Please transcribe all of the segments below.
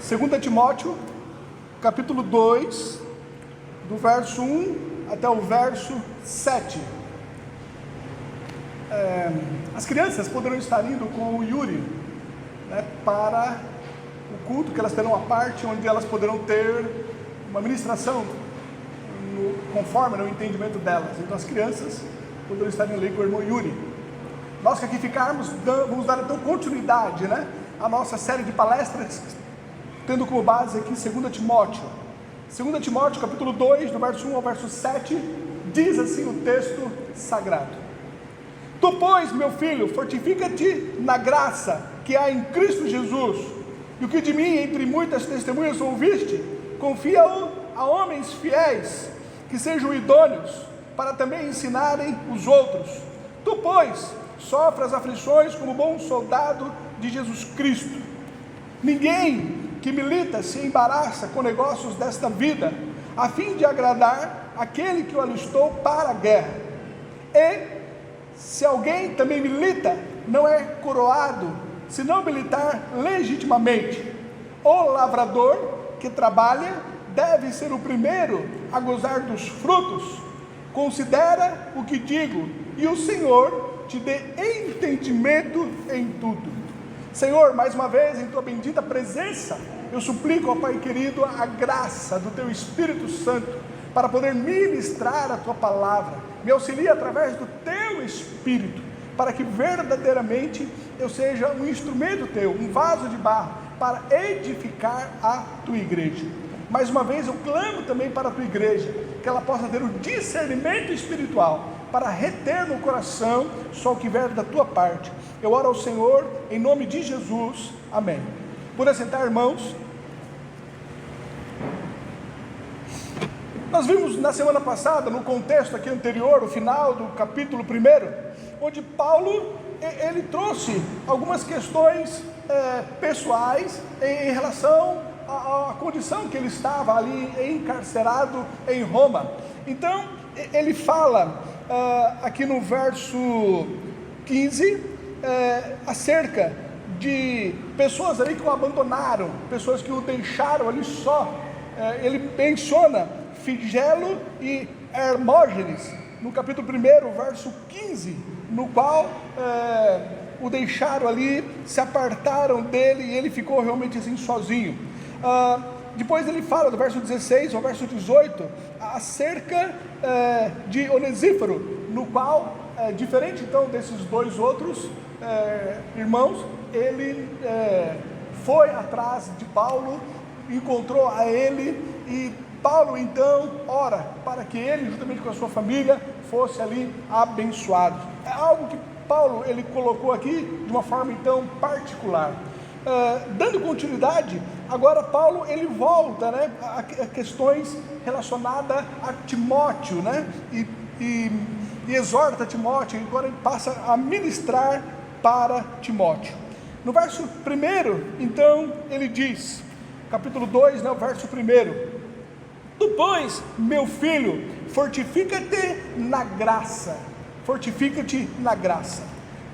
2 Timóteo, capítulo 2, do verso 1 até o verso 7. As crianças poderão estar indo com o Yuri, né, para o culto que elas terão à parte, onde elas poderão ter uma ministração conforme o entendimento delas. Então as crianças poderão estar ali com o irmão Yuri. Nós que aqui ficarmos, vamos dar então continuidade, né, à nossa série de palestras, tendo como base aqui 2 Timóteo. 2 Timóteo, capítulo 2, do verso 1 ao verso 7, diz assim o texto sagrado: Tu, pois, meu filho, fortifica-te na graça que há em Cristo Jesus, e o que de mim, entre muitas testemunhas, ouviste, confia-o a homens fiéis, que sejam idôneos, para também ensinarem os outros. Tu, pois, sofre as aflições como bom soldado de Jesus Cristo. Ninguém que milita se embaraça com negócios desta vida, a fim de agradar aquele que o alistou para a guerra. E, se alguém também milita, não é coroado, se não militar legitimamente. O lavrador que trabalha deve ser o primeiro a gozar dos frutos. Considera o que digo, e o Senhor te dê entendimento em tudo. Senhor, mais uma vez, em tua bendita presença, eu suplico ao Pai querido a graça do teu Espírito Santo, para poder ministrar a tua palavra. Me auxilia através do teu Espírito, para que verdadeiramente eu seja um instrumento teu, um vaso de barro, para edificar a tua igreja. Mais uma vez eu clamo também para a tua igreja, que ela possa ter o discernimento espiritual, para reter no coração só o que vier da tua parte. Eu oro ao Senhor, em nome de Jesus, amém. Por assentar, irmãos. Nós vimos na semana passada, no contexto aqui anterior, o final do capítulo 1, onde Paulo, ele trouxe algumas questões pessoais em relação à condição que ele estava ali encarcerado em Roma. Então, ele fala aqui no verso 15, acerca de pessoas ali que o abandonaram, pessoas que o deixaram ali só. Ele menciona Figelo e Hermógenes, no capítulo 1, verso 15, no qual o deixaram ali, se apartaram dele e ele ficou realmente assim sozinho. Depois ele fala do verso 16 ao verso 18, acerca de Onesíforo, no qual, diferente então desses dois outros irmãos, ele foi atrás de Paulo, encontrou a ele, e Paulo então ora para que ele, juntamente com a sua família, fosse ali abençoado. É algo que Paulo ele colocou aqui de uma forma então particular. Dando continuidade, agora Paulo ele volta, né, a questões relacionadas a Timóteo, né, e exorta Timóteo, e agora ele passa a ministrar para Timóteo. No verso 1, então, ele diz, capítulo 2, né, o verso 1: Tu, pois, meu filho, fortifica-te na graça. Fortifica-te na graça.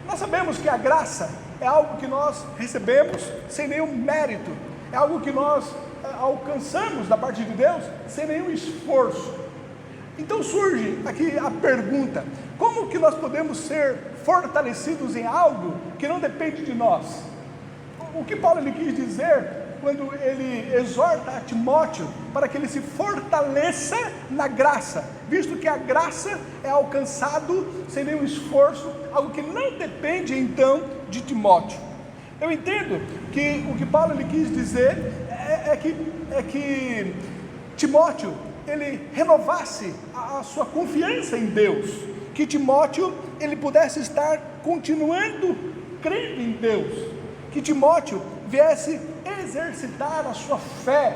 Nós sabemos que a graça é algo que nós recebemos sem nenhum mérito, é algo que nós alcançamos da parte de Deus sem nenhum esforço. Então surge aqui a pergunta: como que nós podemos ser fortalecidos em algo que não depende de nós? O que Paulo ele quis dizer quando ele exorta a Timóteo para que ele se fortaleça na graça, visto que a graça é alcançado sem nenhum esforço, algo que não depende então de Timóteo. Eu entendo que o que Paulo ele quis dizer é que Timóteo ele renovasse a sua confiança em Deus, que Timóteo ele pudesse estar continuando crendo em Deus, que Timóteo viesse exercitar a sua fé,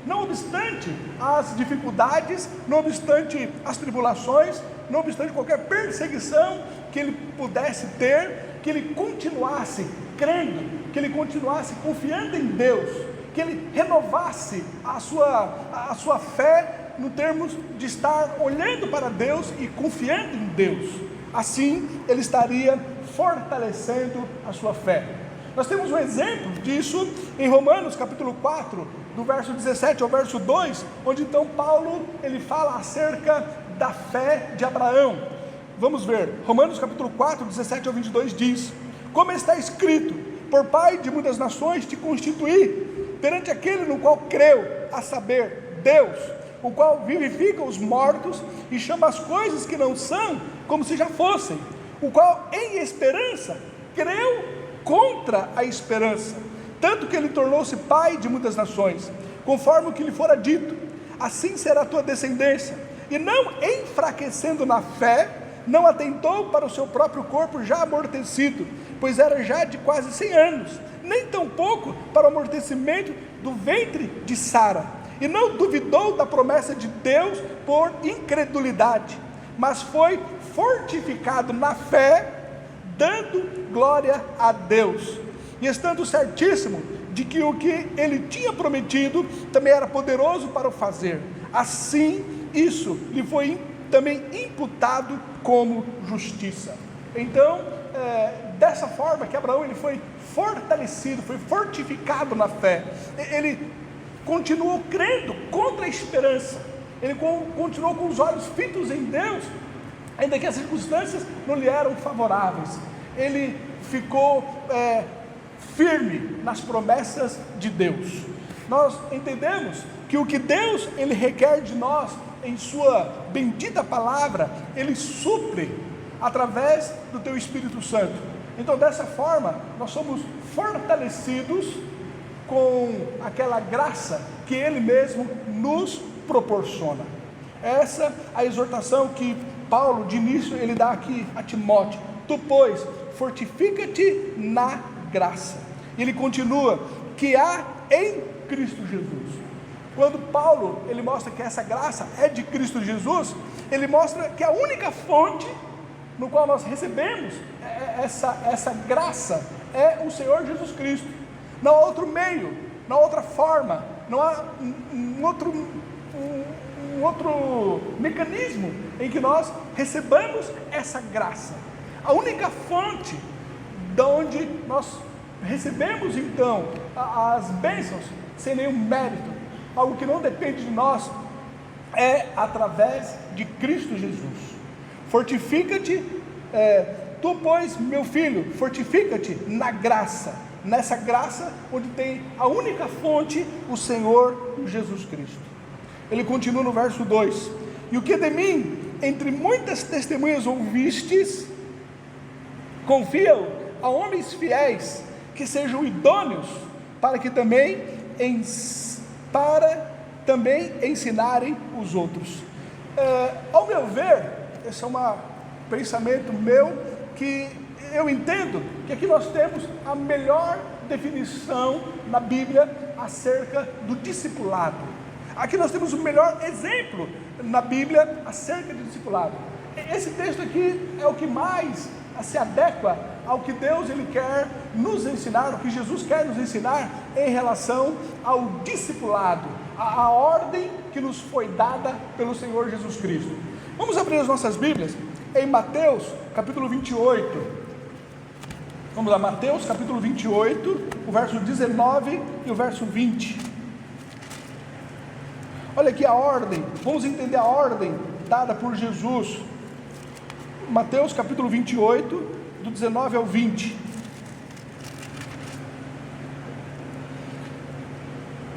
não obstante as dificuldades, não obstante as tribulações, não obstante qualquer perseguição que ele pudesse ter, que ele continuasse crendo, que ele continuasse confiando em Deus, que ele renovasse a sua fé no termos de estar olhando para Deus e confiando em Deus. Assim ele estaria fortalecendo a sua fé. Nós temos um exemplo disso em Romanos capítulo 4, do verso 17 ao verso 2, onde então Paulo ele fala acerca da fé de Abraão. Vamos ver, Romanos capítulo 4, 17 ao 22 diz: como está escrito, por pai de muitas nações te constituí, perante aquele no qual creu, a saber, Deus, o qual vivifica os mortos e chama as coisas que não são como se já fossem, o qual em esperança creu contra a esperança, tanto que ele tornou-se pai de muitas nações, conforme o que lhe fora dito, assim será a tua descendência, e não enfraquecendo na fé, não atentou para o seu próprio corpo já amortecido, pois era já de quase 100 anos, nem tampouco para o amortecimento do ventre de Sara, e não duvidou da promessa de Deus por incredulidade, mas foi fortificado na fé, dando glória a Deus, e estando certíssimo de que o que ele tinha prometido também era poderoso para o fazer, assim isso lhe foi também imputado como justiça. Então, dessa forma que Abraão ele foi fortalecido, foi fortificado na fé, ele continuou crendo contra a esperança, ele continuou com os olhos fitos em Deus, ainda que as circunstâncias não lhe eram favoráveis, ele ficou firme nas promessas de Deus. Nós entendemos que o que Deus ele requer de nós, em sua bendita palavra, ele supre através do teu Espírito Santo. Então dessa forma, nós somos fortalecidos com aquela graça que ele mesmo nos proporciona. Essa é a exortação que Paulo de início ele dá aqui a Timóteo: tu pois fortifica-te na graça. Ele continua, que há em Cristo Jesus. Quando Paulo ele mostra que essa graça é de Cristo Jesus, ele mostra que a única fonte no qual nós recebemos essa graça é o Senhor Jesus Cristo. Não há outro meio, não há outra forma, não há um outro mecanismo em que nós recebamos essa graça. A única fonte de onde nós recebemos então as bênçãos sem nenhum mérito, algo que não depende de nós, é através de Cristo Jesus. Fortifica-te, tu pois, meu filho, fortifica-te na graça, nessa graça onde tem a única fonte, o Senhor Jesus Cristo. Ele continua no verso 2: e o que de mim, entre muitas testemunhas ouvistes, confia-o a homens fiéis, que sejam idôneos, para também ensinarem os outros. Ao meu ver, esse é um pensamento meu, que eu entendo que aqui nós temos a melhor definição na Bíblia acerca do discipulado. Aqui nós temos o melhor exemplo na Bíblia acerca do discipulado. Esse texto aqui é o que mais se adequa ao que Deus ele quer nos ensinar, o que Jesus quer nos ensinar em relação ao discipulado, a ordem que nos foi dada pelo Senhor Jesus Cristo. Vamos abrir as nossas Bíblias em Mateus capítulo 28. Vamos lá, Mateus capítulo 28, o verso 19 e o verso 20. Olha aqui a ordem, vamos entender a ordem dada por Jesus. Mateus capítulo 28, do 19 ao 20.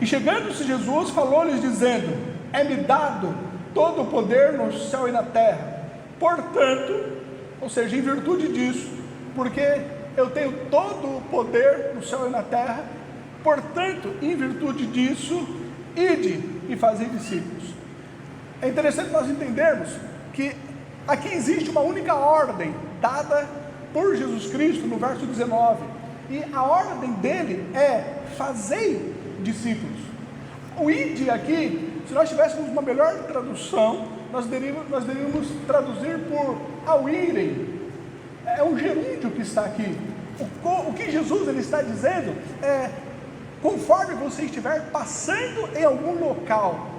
E chegando-se Jesus, falou-lhes dizendo: é-me dado todo o poder no céu e na terra. Portanto, ou seja, em virtude disso, porque eu tenho todo o poder no céu e na terra, portanto, em virtude disso, ide e fazei discípulos. É interessante nós entendermos que aqui existe uma única ordem dada por Jesus Cristo no verso 19, e a ordem dele é: fazei discípulos. O ide aqui, se nós tivéssemos uma melhor tradução, nós deveríamos traduzir por ao irem. É um gerúndio que está aqui. O que Jesus ele está dizendo é: conforme você estiver passando em algum local,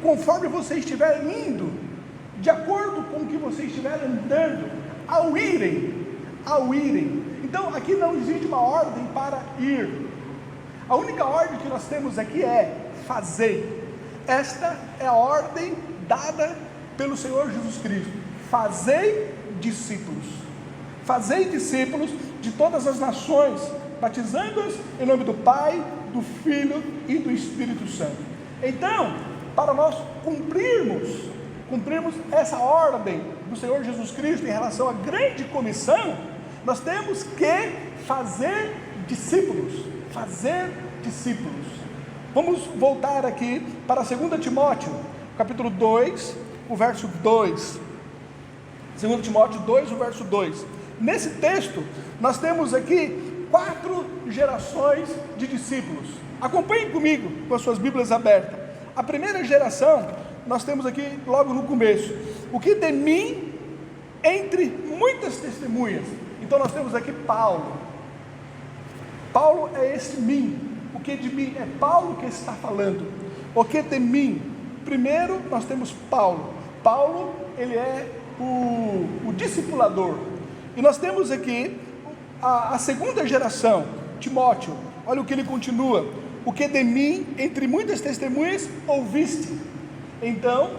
conforme você estiver indo, de acordo com o que você estiver andando, ao irem. Então aqui não existe uma ordem para ir. A única ordem que nós temos aqui é fazer. Esta é a ordem dada pelo Senhor Jesus Cristo: fazei discípulos. Fazei discípulos de todas as nações, batizando-os em nome do Pai, do Filho e do Espírito Santo. Então, para nós cumprirmos essa ordem do Senhor Jesus Cristo em relação à grande comissão, nós temos que fazer discípulos. Fazer discípulos. Vamos voltar aqui para 2 Timóteo, capítulo 2, o verso 2. 2 Timóteo 2, o verso 2. Nesse texto, nós temos aqui 4 gerações de discípulos. Acompanhem comigo com as suas Bíblias abertas. A primeira geração, nós temos aqui logo no começo: o que de mim, entre muitas testemunhas. Então nós temos aqui Paulo. Paulo é esse mim. O que de mim é Paulo que está falando. O que de mim? Primeiro nós temos Paulo. Paulo, ele é o discipulador. E nós temos aqui a segunda geração, Timóteo. Olha o que ele continua: o que de mim, entre muitas testemunhas, ouviste. Então,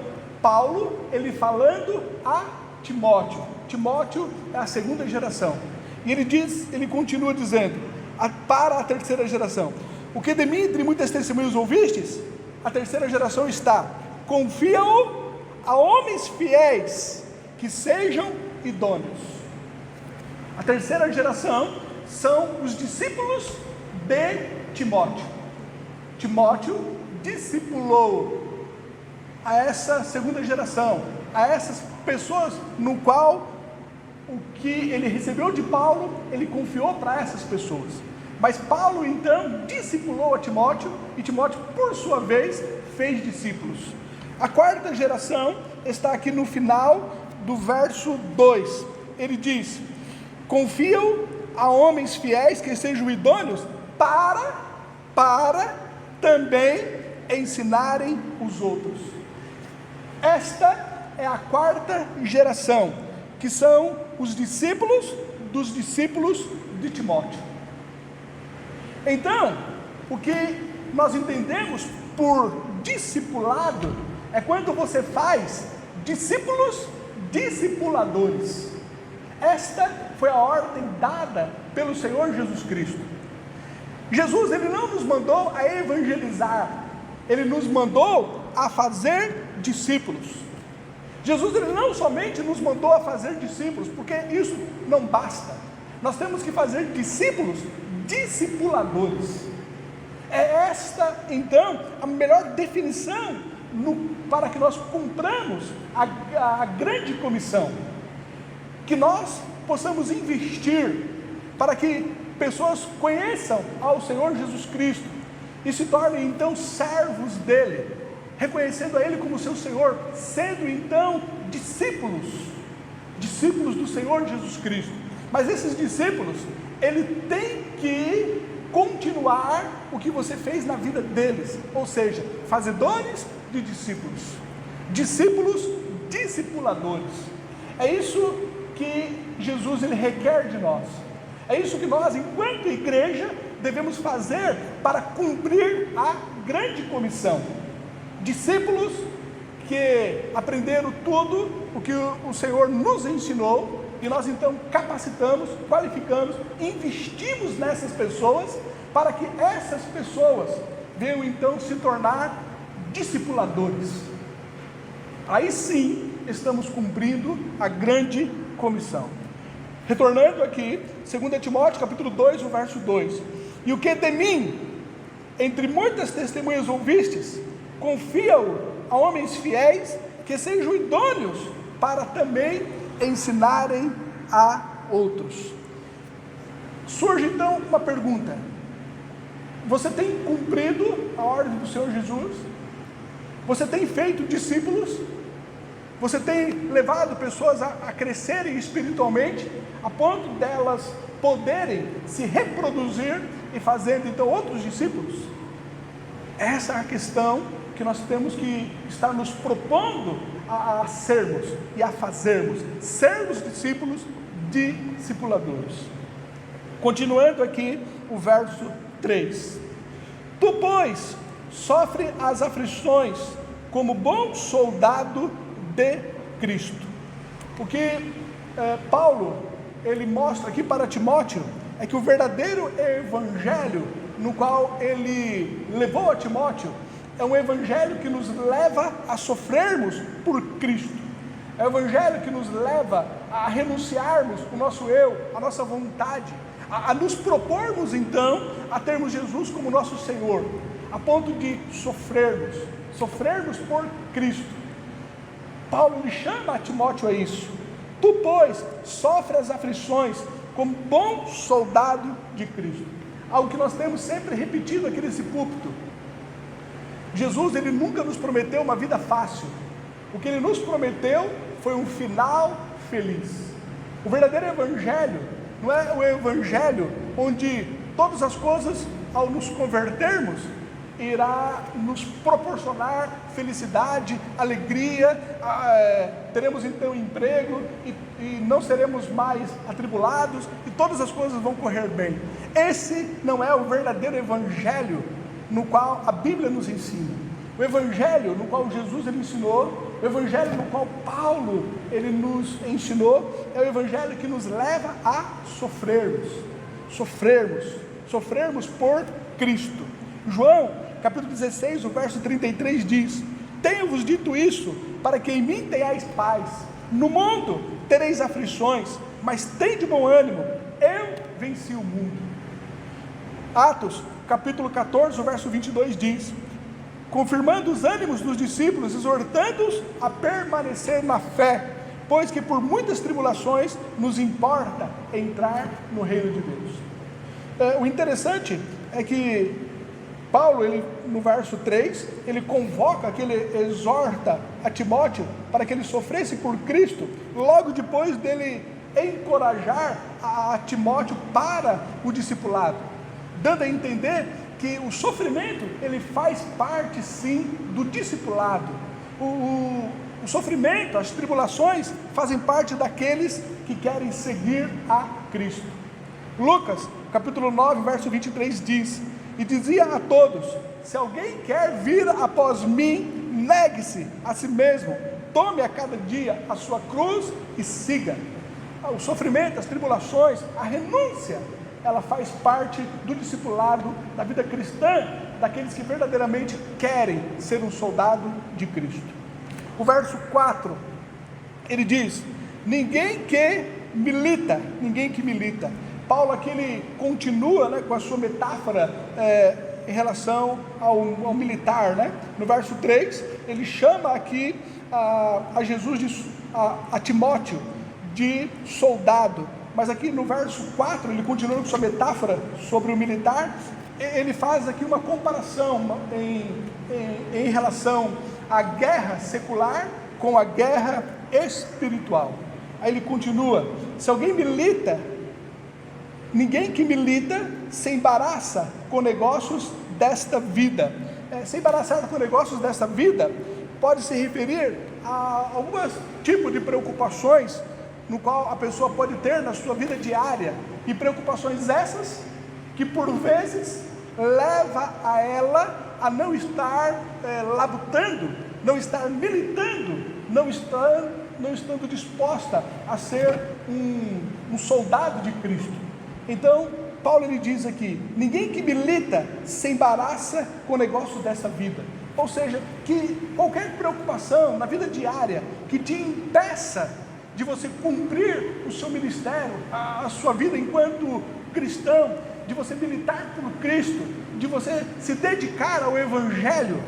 Paulo, ele falando a Timóteo. Timóteo é a segunda geração. E ele continua dizendo, para a terceira geração: o que de mim, entre muitas testemunhas, ouvistes? A terceira geração está: confia-o a homens fiéis, que sejam idôneos. A terceira geração são os discípulos de Timóteo. Timóteo discipulou a essa segunda geração, a essas pessoas no qual o que ele recebeu de Paulo, ele confiou para essas pessoas. Mas Paulo então discipulou a Timóteo, e Timóteo, por sua vez, fez discípulos. A quarta geração está aqui no final do verso 2. Ele diz: confiam a homens fiéis que sejam idôneos para também ensinarem os outros. Esta é a quarta geração, que são os discípulos dos discípulos de Timóteo. Então, o que nós entendemos por discipulado é quando você faz discípulos discipuladores. Esta foi a ordem dada pelo Senhor Jesus Cristo. Jesus, ele não nos mandou a evangelizar, ele nos mandou a fazer discípulos. Jesus, ele não somente nos mandou a fazer discípulos, porque isso não basta. Nós temos que fazer discípulos discipuladores. É esta, então, a melhor definição para que nós cumpramos a grande comissão. Que nós possamos investir para que pessoas conheçam ao Senhor Jesus Cristo e se tornem então servos dele, reconhecendo a ele como seu Senhor, sendo então discípulos do Senhor Jesus Cristo. Mas esses discípulos, ele tem que continuar o que você fez na vida deles, ou seja, fazedores de discípulos, discípulos discipuladores. É isso que Jesus, ele requer de nós. É isso que nós, enquanto igreja, devemos fazer para cumprir a grande comissão. Discípulos que aprenderam tudo o que o Senhor nos ensinou, e nós então capacitamos, qualificamos, investimos nessas pessoas, para que essas pessoas venham então se tornar discipuladores. Aí sim estamos cumprindo a grande comissão. Retornando aqui, 2 Timóteo capítulo 2, o verso 2: e o que de mim, entre muitas testemunhas ouvistes, confia-o a homens fiéis, que sejam idôneos para também ensinarem a outros. Surge então uma pergunta: você tem cumprido a ordem do Senhor Jesus? Você tem feito discípulos? Você tem levado pessoas a crescerem espiritualmente, a ponto delas poderem se reproduzir e fazendo então outros discípulos? Essa é a questão que nós temos que estar nos propondo a sermos e a fazermos, sermos discípulos discipuladores. Continuando aqui o verso 3: Tu, pois, sofre as aflições como bom soldado de Cristo. O que Paulo, ele mostra aqui para Timóteo, é que o verdadeiro evangelho no qual ele levou a Timóteo, é um evangelho que nos leva a sofrermos por Cristo. É o evangelho que nos leva a renunciarmos o nosso eu, a nossa vontade, a nos propormos então a termos Jesus como nosso Senhor, a ponto de sofrermos por Cristo. Paulo lhe chama a Timóteo a isso. Tu, pois, sofre as aflições como bom soldado de Cristo. Algo que nós temos sempre repetido aqui nesse púlpito. Jesus, ele nunca nos prometeu uma vida fácil. O que ele nos prometeu foi um final feliz. O verdadeiro evangelho não é o evangelho onde todas as coisas, ao nos convertermos, irá nos proporcionar felicidade, alegria, teremos então emprego e não seremos mais atribulados e todas as coisas vão correr bem. Esse não é o verdadeiro evangelho no qual a Bíblia nos ensina. O evangelho no qual Jesus ele ensinou, o evangelho no qual Paulo ele nos ensinou, é o evangelho que nos leva a sofrermos por Cristo. João, capítulo 16, o verso 33 diz: Tenho-vos dito isso, para que em mim tenhais paz. No mundo tereis aflições, mas tende bom ânimo, eu venci o mundo. Atos, capítulo 14, o verso 22 diz: Confirmando os ânimos dos discípulos, exortando-os a permanecer na fé, pois que por muitas tribulações nos importa entrar no reino de Deus. O interessante é que Paulo, ele, no verso 3, ele convoca, que ele exorta a Timóteo para que ele sofresse por Cristo, logo depois dele encorajar a Timóteo para o discipulado, dando a entender que o sofrimento, ele faz parte sim do discipulado. O sofrimento, as tribulações fazem parte daqueles que querem seguir a Cristo. Lucas, capítulo 9, verso 23 diz: E dizia a todos: Se alguém quer vir após mim, negue-se a si mesmo, tome a cada dia a sua cruz e siga. O sofrimento, as tribulações, a renúncia, ela faz parte do discipulado, da vida cristã, daqueles que verdadeiramente querem ser um soldado de Cristo. O verso 4, ele diz: ninguém que milita. Paulo aqui ele continua, com a sua metáfora em relação ao militar, No verso 3, ele chama aqui a Jesus, a Timóteo, de soldado. Mas aqui no verso 4, ele continua com sua metáfora sobre o militar. Ele faz aqui uma comparação em relação à guerra secular com a guerra espiritual. Aí ele continua: se alguém milita, ninguém que milita se embaraça com negócios desta vida. Se embaraçar com negócios desta vida pode se referir a alguns tipos de preocupações no qual a pessoa pode ter na sua vida diária, e preocupações essas que por vezes leva a ela a não estar labutando, não estar militando, não estando disposta a ser um soldado de Cristo. Então Paulo ele diz aqui: ninguém que milita se embaraça com o negócio dessa vida. Ou seja, que qualquer preocupação na vida diária que te impeça de você cumprir o seu ministério, a sua vida enquanto cristão, de você militar por Cristo, de você se dedicar ao Evangelho,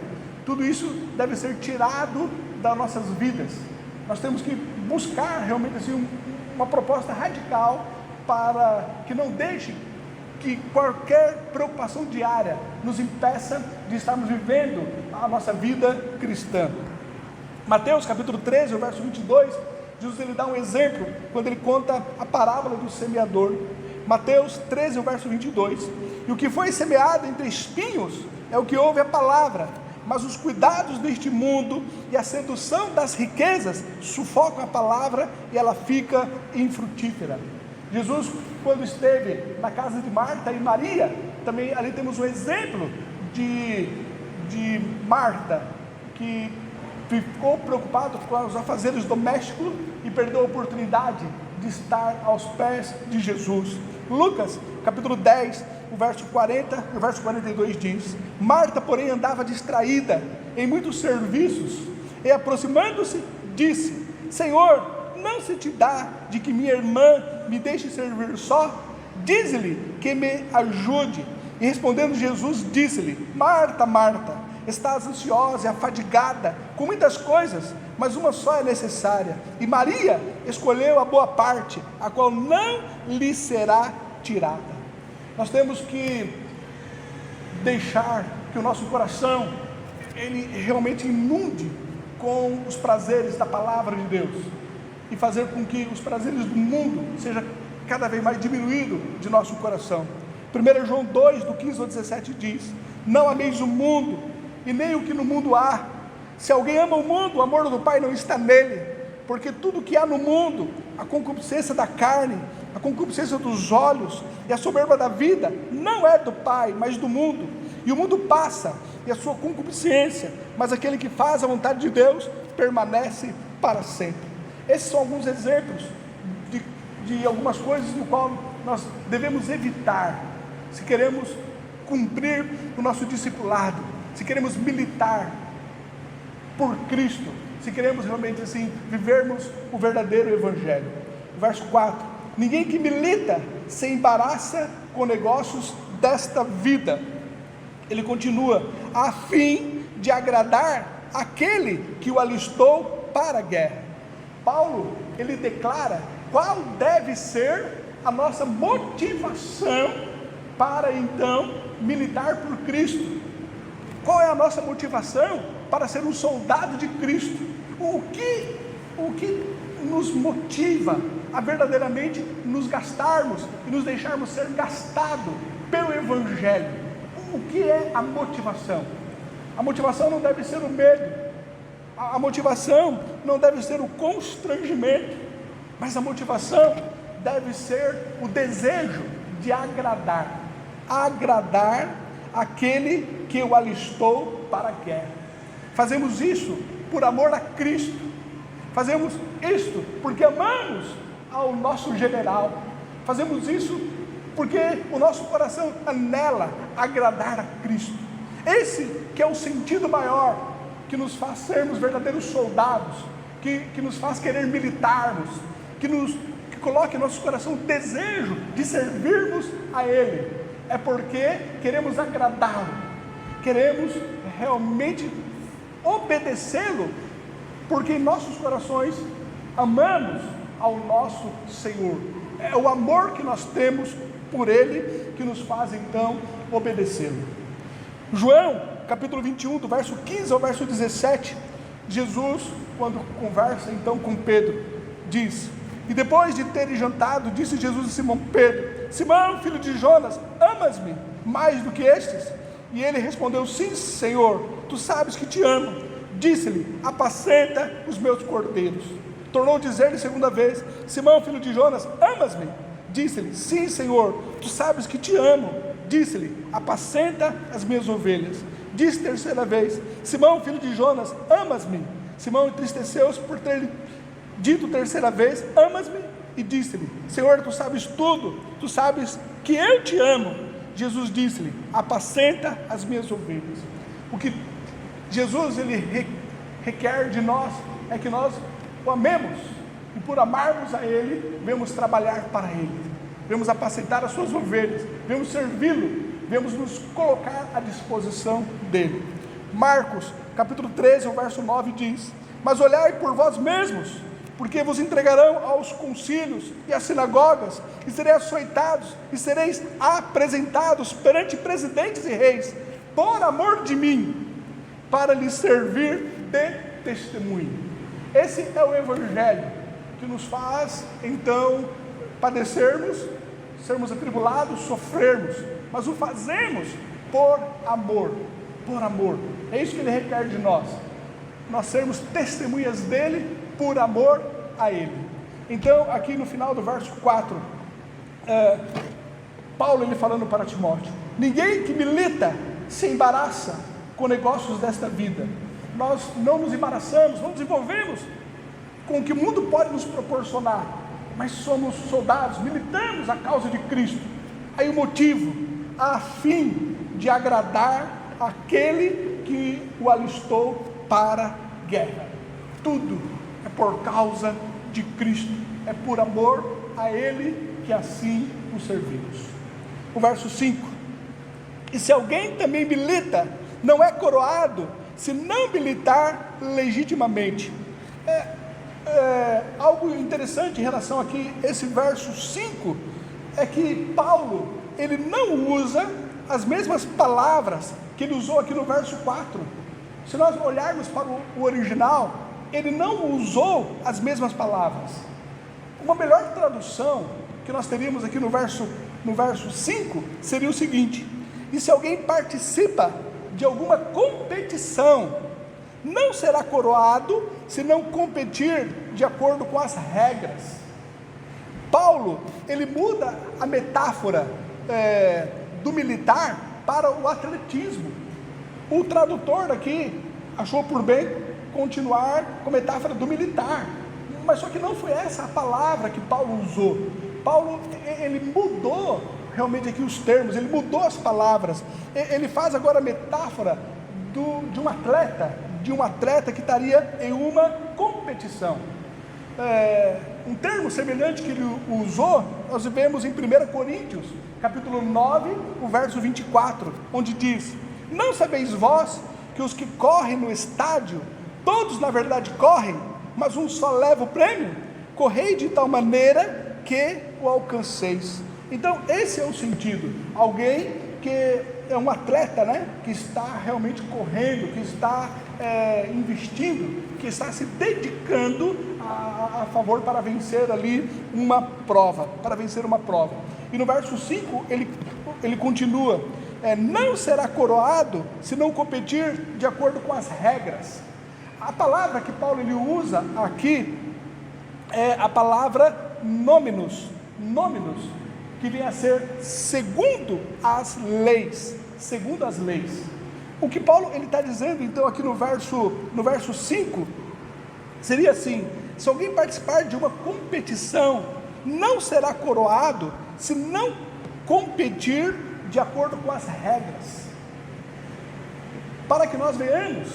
tudo isso deve ser tirado das nossas vidas. Nós temos que buscar realmente assim, uma proposta radical para que não deixe que qualquer preocupação diária nos impeça de estarmos vivendo a nossa vida cristã. Mateus capítulo 13, o verso 22, Jesus ele dá um exemplo quando ele conta a parábola do semeador. Mateus 13, o verso 22: E o que foi semeado entre espinhos é o que ouve a palavra, mas os cuidados deste mundo e a sedução das riquezas sufocam a palavra e ela fica infrutífera. Jesus, quando esteve na casa de Marta e Maria, também ali temos um exemplo de Marta, que ficou preocupado com os afazeres domésticos e perdeu a oportunidade de estar aos pés de Jesus. Lucas, capítulo 10, o verso 40 e o verso 42 diz: Marta, porém, andava distraída em muitos serviços, e aproximando-se, disse: Senhor, não se te dá de que minha irmã me deixe servir só? Dize-lhe que me ajude. E respondendo Jesus, disse-lhe: Marta, Marta, estás ansiosa e afadigada com muitas coisas, mas uma só é necessária, e Maria escolheu a boa parte, a qual não lhe será tirada. Nós temos que deixar que o nosso coração, ele realmente inunde com os prazeres da palavra de Deus, e fazer com que os prazeres do mundo seja cada vez mais diminuído de nosso coração. 1 João 2, do 15 ao 17 diz: Não ameis o mundo, e nem o que no mundo há. Se alguém ama o mundo, o amor do Pai não está nele, porque tudo que há no mundo, a concupiscência da carne, a concupiscência dos olhos e a soberba da vida, não é do Pai, mas do mundo. E o mundo passa, e a sua concupiscência, mas aquele que faz a vontade de Deus permanece para sempre. Esses são alguns exemplos de algumas coisas no qual nós devemos evitar, se queremos cumprir o nosso discipulado, se queremos militar por Cristo, se queremos realmente assim vivermos o verdadeiro evangelho. Verso 4: Ninguém que milita se embaraça com negócios desta vida. Ele continua: a fim de agradar aquele que o alistou para a guerra. Paulo, ele declara qual deve ser a nossa motivação para então militar por Cristo. Qual é a nossa motivação para ser um soldado de Cristo? O que nos motiva a verdadeiramente nos gastarmos e nos deixarmos ser gastados pelo Evangelho? O que é a motivação? A motivação não deve ser o medo, a motivação não deve ser o constrangimento, mas a motivação deve ser o desejo de agradar aquele que o alistou para a guerra. Fazemos isso por amor a Cristo, fazemos isto porque amamos ao nosso general, fazemos isso porque o nosso coração anela agradar a Cristo. Esse que é o sentido maior que nos faz sermos verdadeiros soldados, que nos faz querer militarmos, que coloque em nosso coração o desejo de servirmos a Ele. É porque queremos agradá-lo, queremos realmente obedecê-lo, porque em nossos corações amamos ao nosso Senhor. É o amor que nós temos por Ele que nos faz então obedecê-lo. João, capítulo 21, do verso 15 ao verso 17, Jesus, quando conversa então com Pedro, diz: E depois de terem jantado, disse Jesus a Simão Pedro: Simão, filho de Jonas, amas-me mais do que estes? E ele respondeu: Sim, Senhor, tu sabes que te amo. Disse-lhe: Apacenta os meus cordeiros. Tornou a dizer-lhe segunda vez: Simão, filho de Jonas, amas-me? Disse-lhe: Sim, Senhor, tu sabes que te amo. Disse-lhe: Apacenta as minhas ovelhas. Disse terceira vez: Simão, filho de Jonas, amas-me? Simão entristeceu-se por ter dito terceira vez: Amas-me? E disse-lhe: Senhor, tu sabes tudo, tu sabes que eu te amo. Jesus disse-lhe: Apacenta as minhas ovelhas. O que Jesus ele requer de nós é que nós o amemos, e por amarmos a Ele, vemos trabalhar para Ele, vemos apacentar as suas ovelhas, vemos servi-lo, vemos nos colocar à disposição dEle. Marcos, capítulo 13, o verso 9 diz: Mas olhai por vós mesmos, porque vos entregarão aos concílios e às sinagogas, e sereis açoitados, e sereis apresentados perante presidentes e reis, por amor de mim, para lhes servir de testemunho. Esse é o Evangelho que nos faz então padecermos, sermos atribulados, sofrermos, mas o fazemos por amor, por amor. É isso que Ele requer de nós sermos testemunhas dEle por amor a Ele. Então aqui no final do verso 4, Paulo ele falando para Timóteo: ninguém que milita se embaraça com negócios desta vida. Nós não nos embaraçamos, não nos envolvemos com o que o mundo pode nos proporcionar, mas somos soldados, militamos a causa de Cristo. Aí o motivo, a fim de agradar aquele que o alistou para a guerra. Tudo é por causa de Cristo, é por amor a Ele que assim o servimos. O verso 5: e se alguém também milita, não é coroado se não militar legitimamente. Algo interessante em relação aqui, esse verso 5, é que Paulo, ele não usa as mesmas palavras que ele usou aqui no verso 4. Se nós olharmos para o original, ele não usou as mesmas palavras. Uma melhor tradução que nós teríamos aqui no verso 5 seria o seguinte: e se alguém participa de alguma competição, não será coroado se não competir de acordo com as regras. Paulo, ele muda a metáfora do militar para o atletismo. O tradutor aqui achou por bem continuar com a metáfora do militar, mas só que não foi essa a palavra que Paulo usou. Paulo, ele mudou realmente aqui os termos, ele mudou as palavras. Ele faz agora a metáfora de um atleta que estaria em uma competição. Um termo semelhante que ele usou, nós vemos em 1 Coríntios, capítulo 9, o verso 24, onde diz: não sabeis vós que os que correm no estádio, todos na verdade correm, mas um só leva o prêmio? Correi de tal maneira que o alcanceis. Então esse é o sentido. Alguém que é um atleta, que está realmente correndo, que está investindo, que está se dedicando a favor para vencer ali uma prova, E no verso 5 ele continua: não será coroado se não competir de acordo com as regras. A palavra que Paulo ele usa aqui é a palavra nominus, que vem a ser segundo as leis. O que Paulo ele está dizendo então aqui no verso 5 seria assim: se alguém participar de uma competição, não será coroado se não competir de acordo com as regras. Para que nós venhamos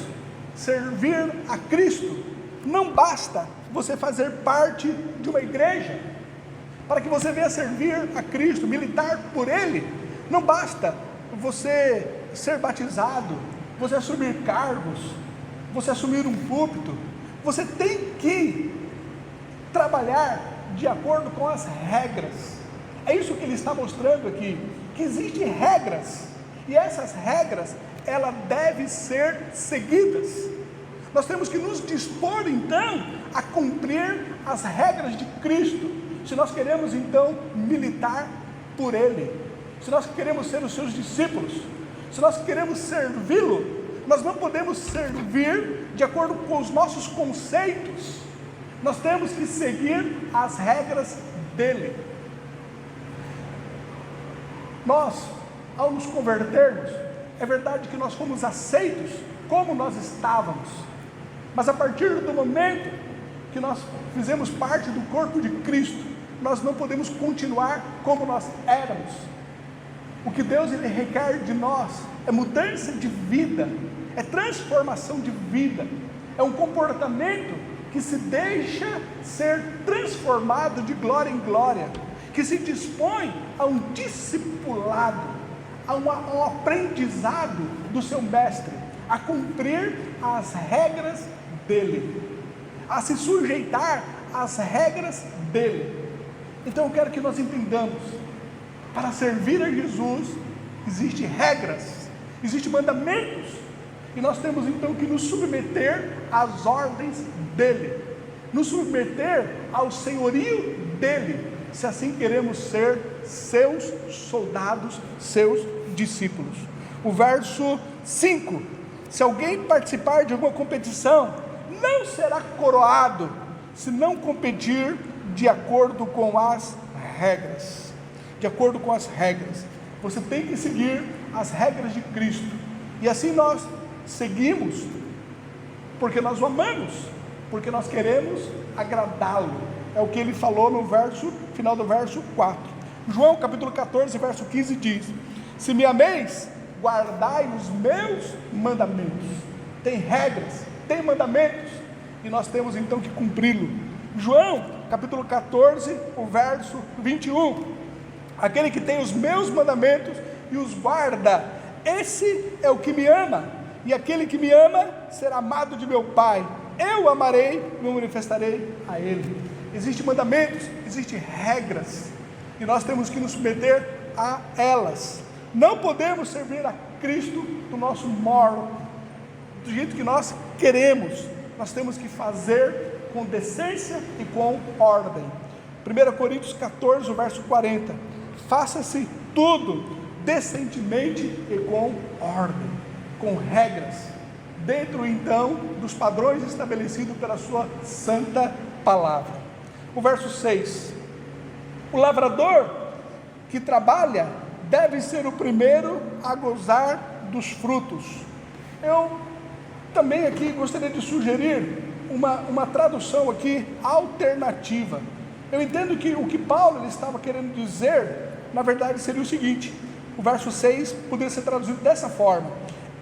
servir a Cristo, não basta você fazer parte de uma igreja. Para que você venha servir a Cristo, militar por Ele, não basta você ser batizado, você assumir cargos, você assumir um púlpito. Você tem que trabalhar de acordo com as regras. É isso que ele está mostrando aqui, que existem regras, e essas regras, elas devem ser seguidas. Nós temos que nos dispor então a cumprir as regras de Cristo, se nós queremos então militar por Ele, se nós queremos ser os seus discípulos, se nós queremos servi-lo. Nós não podemos servir de acordo com os nossos conceitos, nós temos que seguir as regras dele. Nós, ao nos convertermos, é verdade que nós fomos aceitos como nós estávamos, mas a partir do momento que nós fizemos parte do corpo de Cristo, nós não podemos continuar como nós éramos. O que Deus ele requer de nós é mudança de vida, é transformação de vida, é um comportamento que se deixa ser transformado de glória em glória, que se dispõe a um discipulado, a um aprendizado do seu mestre, a cumprir as regras dele, a se sujeitar às regras dele. Então eu quero que nós entendamos: para servir a Jesus existem regras, existem mandamentos, e nós temos então que nos submeter às ordens dele, nos submeter ao senhorio dele, se assim queremos ser seus soldados, seus discípulos. O verso 5: se alguém participar de alguma competição, não será coroado se não competir de acordo com as regras. de acordo com as regras. Você tem que seguir as regras de Cristo. E assim nós seguimos, porque nós o amamos, porque nós queremos agradá-lo. É o que ele falou no final do verso 4. João capítulo 14, verso 15 diz: se me ameis, guardai os meus mandamentos. Tem regras, tem mandamentos, e nós temos então que cumpri-lo. João capítulo 14, o verso 21: aquele que tem os meus mandamentos e os guarda, esse é o que me ama, e aquele que me ama será amado de meu Pai. Eu amarei e me manifestarei a ele. Existem mandamentos, existem regras, e nós temos que nos submeter a elas. Não podemos servir a Cristo do nosso modo, do jeito que nós queremos. Nós temos que fazer com decência e com ordem. 1 Coríntios 14, verso 40: faça-se tudo decentemente e com ordem, com regras, dentro então dos padrões estabelecidos pela sua santa palavra. O verso 6: o lavrador que trabalha deve ser o primeiro a gozar dos frutos. Eu também aqui gostaria de sugerir uma tradução aqui alternativa. Eu entendo que o que Paulo ele estava querendo dizer, na verdade seria o seguinte: o verso 6 poderia ser traduzido dessa forma: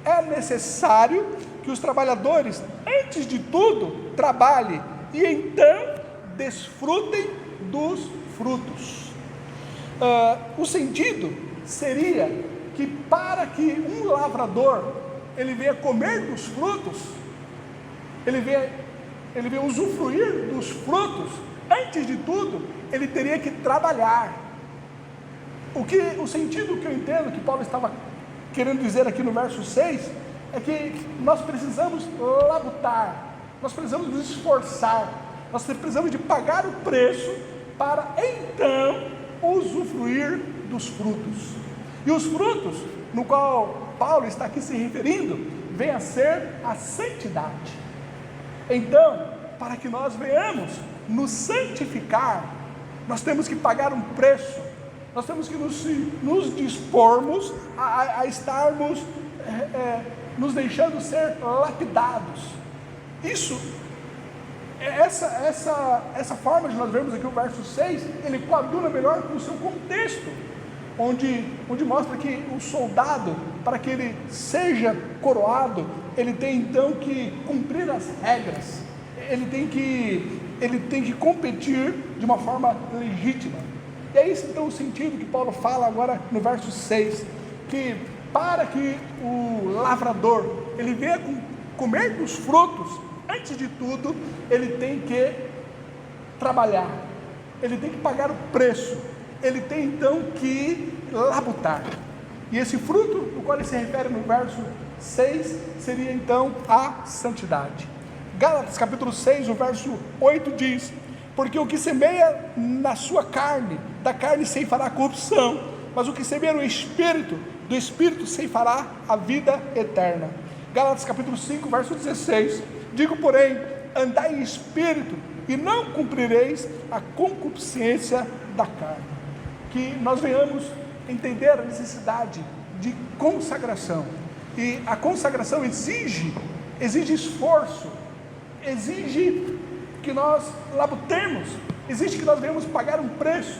é necessário que os trabalhadores, antes de tudo, trabalhem e então desfrutem dos frutos. O sentido seria que para que um lavrador ele venha comer dos frutos, ele venha usufruir dos frutos, antes de tudo, ele teria que trabalhar. O sentido que eu entendo que Paulo estava querendo dizer aqui no verso 6, é que nós precisamos labutar, nós precisamos nos esforçar, nós precisamos de pagar o preço, para então usufruir dos frutos. E os frutos, no qual Paulo está aqui se referindo, vem a ser a santidade. Então, para que nós venhamos nos santificar, nós temos que pagar um preço, nós temos que nos dispormos a estarmos nos deixando ser lapidados. Essa forma de nós vermos aqui o verso 6, ele coaduna melhor com o seu contexto, onde mostra que o soldado, para que ele seja coroado, ele tem então que cumprir as regras, ele tem que competir de uma forma legítima. E é esse então o sentido que Paulo fala agora no verso 6, que para que o lavrador ele venha comer dos frutos, antes de tudo ele tem que trabalhar, ele tem que pagar o preço, ele tem então que labutar. E esse fruto, no qual ele se refere no verso 6, seria então a santidade. Gálatas capítulo 6, o verso 8 diz: porque o que semeia na sua carne, da carne ceifará a corrupção, mas o que semeia no Espírito, do Espírito ceifará a vida eterna. Gálatas capítulo 5, verso 16: digo porém, andai em Espírito, e não cumprireis a concupiscência da carne. Que nós venhamos entender a necessidade de consagração, e a consagração exige esforço, exige que nós labutemos, exige que nós venhamos pagar um preço,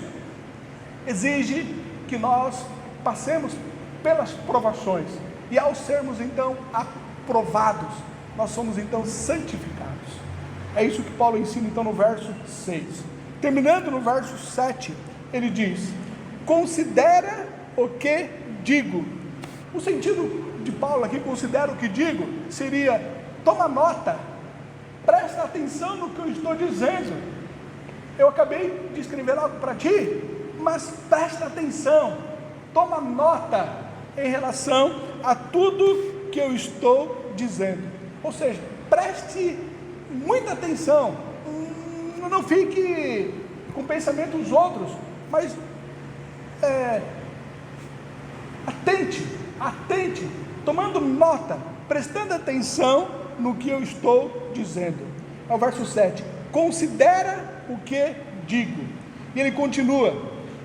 exige que nós passemos pelas provações, e ao sermos então aprovados, nós somos então santificados. É isso que Paulo ensina então no verso 6. Terminando no verso 7, ele diz: considera o que digo. O sentido de Paulo aqui, considera o que digo, seria: toma nota, presta atenção no que eu estou dizendo. Eu acabei de escrever algo para ti, mas presta atenção, toma nota em relação a tudo que eu estou dizendo. Ou seja, preste muita atenção, não fique com pensamentos outros, mas atente, tomando nota, prestando atenção no que eu estou dizendo. É o verso 7, considera o que digo. E ele continua: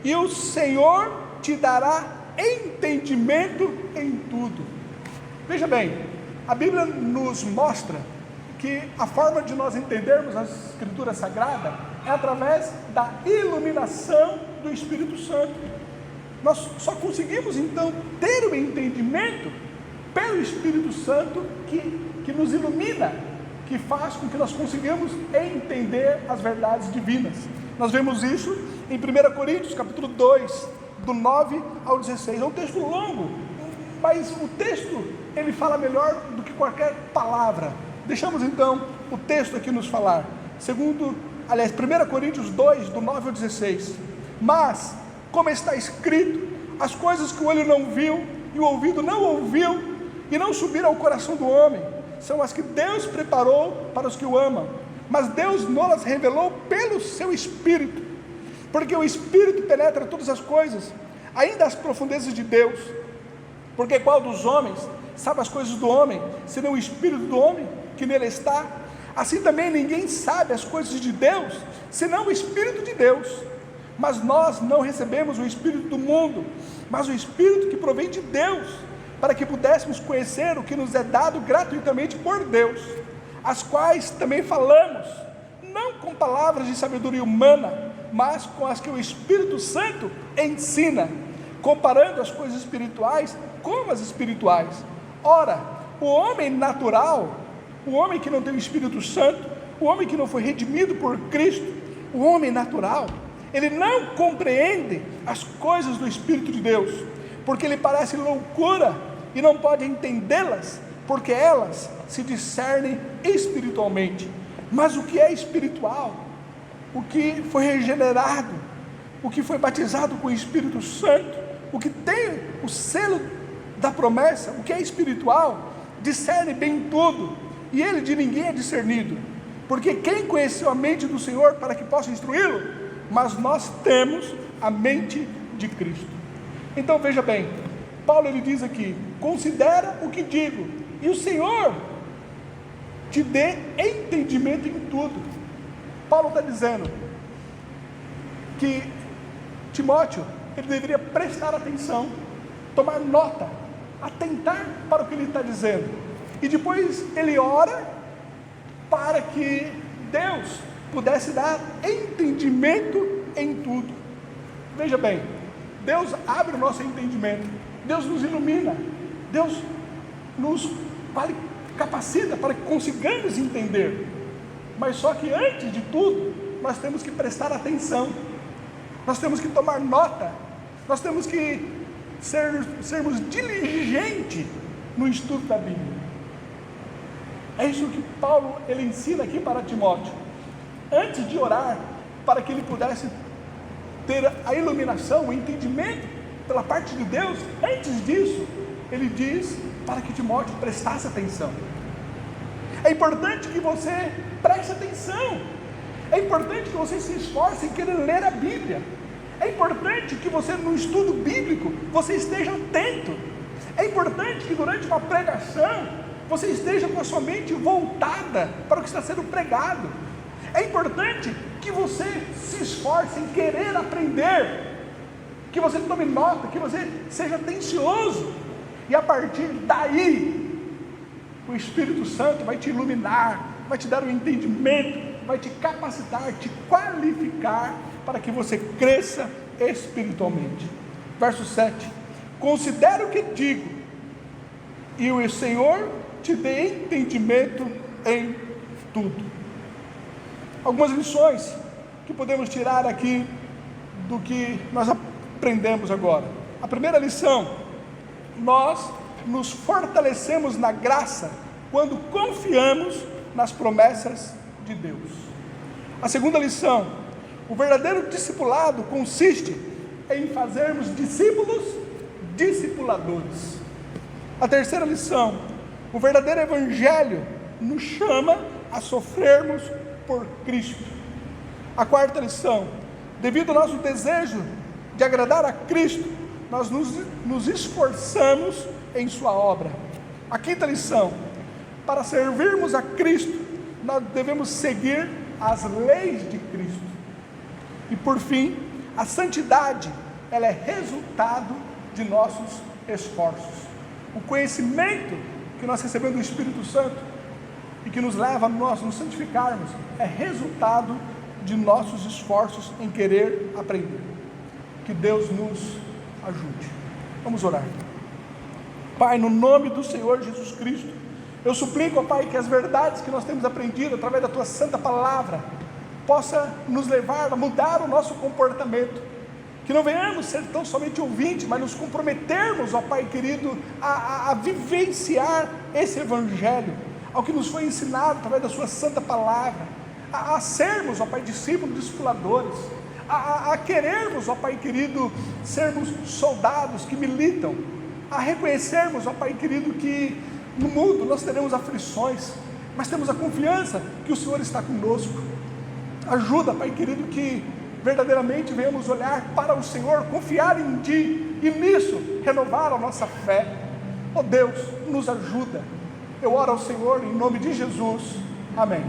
e o Senhor te dará entendimento em tudo. Veja bem, a Bíblia nos mostra que a forma de nós entendermos a Escritura Sagrada é através da iluminação do Espírito Santo. Nós só conseguimos então ter o entendimento pelo Espírito Santo que nos ilumina, que faz com que nós consigamos entender as verdades divinas. Nós vemos isso em 1 Coríntios capítulo 2, do 9 ao 16. É um texto longo, mas o texto ele fala melhor do que qualquer palavra. Deixamos então o texto aqui nos falar. 1 Coríntios 2, do 9 ao 16. Mas, como está escrito, as coisas que o olho não viu e o ouvido não ouviu e não subiram ao coração do homem, são as que Deus preparou para os que o amam. Mas Deus nos revelou pelo seu Espírito, porque o Espírito penetra todas as coisas, ainda as profundezas de Deus. Porque qual dos homens sabe as coisas do homem, senão o Espírito do homem que nele está? Assim também ninguém sabe as coisas de Deus, senão o Espírito de Deus. Mas nós não recebemos o Espírito do mundo, mas o Espírito que provém de Deus, para que pudéssemos conhecer o que nos é dado gratuitamente por Deus, as quais também falamos, não com palavras de sabedoria humana, mas com as que o Espírito Santo ensina, comparando as coisas espirituais com as espirituais. Ora, o homem natural, o homem que não tem o Espírito Santo, o homem que não foi redimido por Cristo, o homem natural, ele não compreende as coisas do Espírito de Deus, porque lhe parece loucura e não pode entendê-las, porque elas se discernem espiritualmente. Mas o que é espiritual, o que foi regenerado, o que foi batizado com o Espírito Santo, o que tem o selo da promessa, o que é espiritual, discerne bem tudo, e ele de ninguém é discernido, porque quem conheceu a mente do Senhor para que possa instruí-lo? Mas nós temos a mente de Cristo. Então veja bem, Paulo ele diz aqui, considera o que digo, e o Senhor te dê entendimento em tudo. Paulo está dizendo que Timóteo, ele deveria prestar atenção, tomar nota, atentar para o que ele está dizendo, e depois ele ora para que Deus pudesse dar entendimento em tudo. Veja bem, Deus abre o nosso entendimento, Deus nos ilumina, Deus nos capacita para que consigamos entender, mas só que antes de tudo, nós temos que prestar atenção, nós temos que tomar nota, nós temos que sermos diligentes no estudo da Bíblia. É isso que Paulo ele ensina aqui para Timóteo. Antes de orar, para que ele pudesse ter a iluminação, o entendimento pela parte de Deus, antes disso, ele diz para que Timóteo prestasse atenção. É importante que você preste atenção, é importante que você se esforce em querer ler a Bíblia, é importante que você no estudo bíblico, você esteja atento, é importante que durante uma pregação, você esteja com a sua mente voltada para o que está sendo pregado, é importante que você se esforce em querer aprender, que você tome nota, que você seja atencioso, e a partir daí, o Espírito Santo vai te iluminar, vai te dar o entendimento, vai te capacitar, te qualificar, para que você cresça espiritualmente. Verso 7, considera o que digo, e o Senhor te dê entendimento em tudo. Algumas lições que podemos tirar aqui do que nós aprendemos agora. A primeira lição, nós nos fortalecemos na graça quando confiamos nas promessas de Deus. A segunda lição, o verdadeiro discipulado consiste em fazermos discípulos discipuladores. A terceira lição, o verdadeiro evangelho nos chama a sofrermos por Cristo. A quarta lição, devido ao nosso desejo de agradar a Cristo, nós nos esforçamos em sua obra. A quinta lição, para servirmos a Cristo, nós devemos seguir as leis de Cristo. E por fim, A santidade, ela é resultado de nossos esforços. O conhecimento que nós recebemos do Espírito Santo e que nos leva a nós nos santificarmos é resultado de nossos esforços em querer aprender. Que Deus nos ajude. Vamos orar. Pai, no nome do Senhor Jesus Cristo, eu suplico, ó Pai, que as verdades que nós temos aprendido através da Tua Santa Palavra possa nos levar a mudar o nosso comportamento, que não venhamos ser tão somente ouvintes, mas nos comprometermos, ó Pai querido, a vivenciar esse Evangelho, ao que nos foi ensinado através da Sua Santa Palavra, a sermos, ó Pai, discípulos, discipuladores, a querermos, ó Pai querido, sermos soldados que militam, a reconhecermos, ó Pai querido, que no mundo nós teremos aflições, mas temos a confiança que o Senhor está conosco. Ajuda, Pai querido, que verdadeiramente venhamos olhar para o Senhor, confiar em Ti, e nisso renovar a nossa fé. Ó Deus, nos ajuda. Eu oro ao Senhor em nome de Jesus. Amém.